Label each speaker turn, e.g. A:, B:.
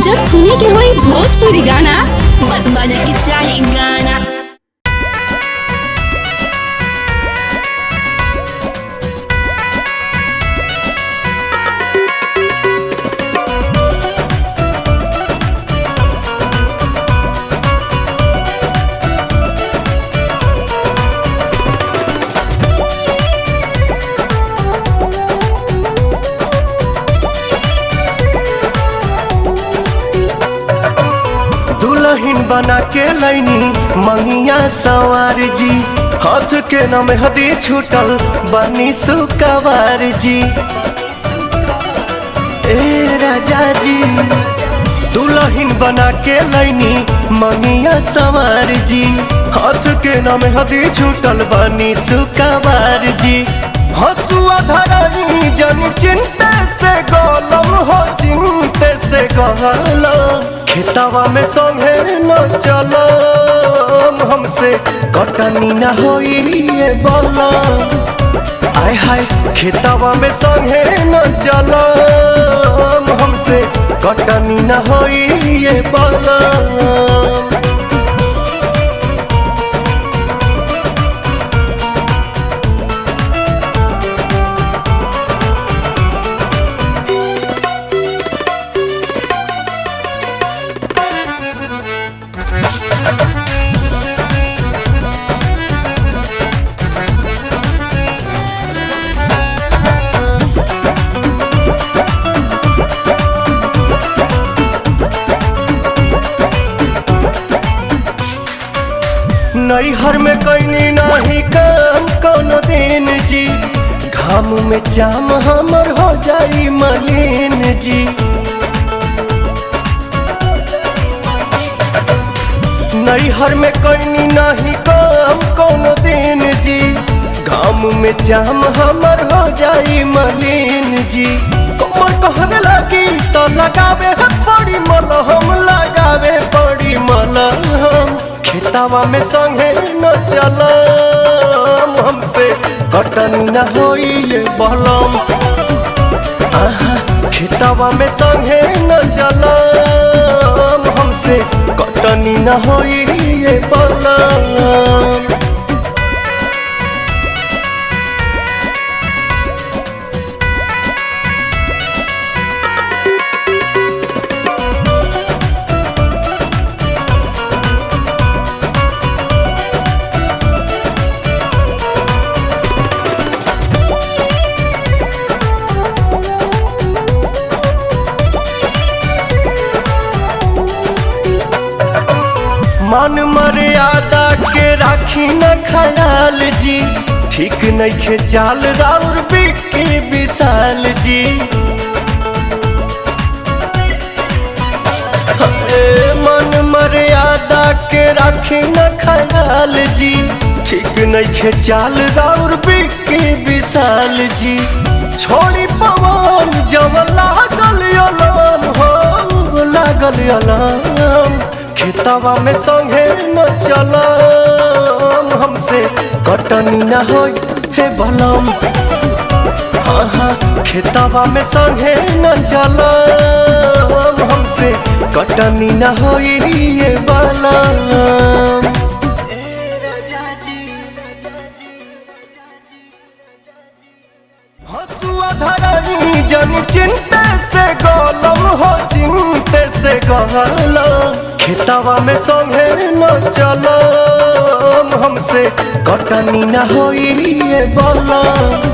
A: जब सुने के होई भोजपुरी गाना बस बजे के चाही गाना।
B: दुल्हन बना के लैनी मंगिया सवार जी, हाथ के नाम हदी छूटल बनी सुकवार जी। ए राजा जी दुल्हन बना के लैनी मंगिया सवार जी, हाथ के नाम हदी छूटल बनी सुकवार जी। हसुआ धरनी जन चिंते से गोलम हो, चिंते से गहलम खेतवा में संगे न चलम, हमसे कटनी न होई बलम। आय हाय खेतवा में संगे न चलम, हमसे कटनी न होई बलम। नैहर में कैनी नहीं काम कोनो दिन जी, घाम में चाम हमर हो जाई मलिन जी। नैहर में कैनी नहीं काम कोनो दिन जी, घाम में चाम हमर हो जाई मलिन जी। कमर कहने लगी तो लगावे पड़ी मलहम, लगावे पड़ी मलहम। खेतवा में संगे न चलम, हमसे कटनी न होई बलम। खेतवा में संगे न चलम, हमसे कटनी न होई बलम। मान मर्यादा के राखी न ख्याल जी, ठीक नइखे चाल राउर बिक्की विशाल जी। मान मर्यादा के राखी न ख्याल जी, ठीक नइखे चाल राउर बिक्की विशाल जी। छोड़ी पवन जब लागल अलाम हो, लागल अलाम। खेतवा में संगे न चलम, हमसे कटनी न होई हे बलम। हाँ खेतवा में संगे न चलम, हमसे कटनी न होई बलम। हसुआ धरनी जन चिंते से गोलम हो, चिंते से गहलम। खेतवा में संगे न चलम, हमसे कटनी न होई बलम।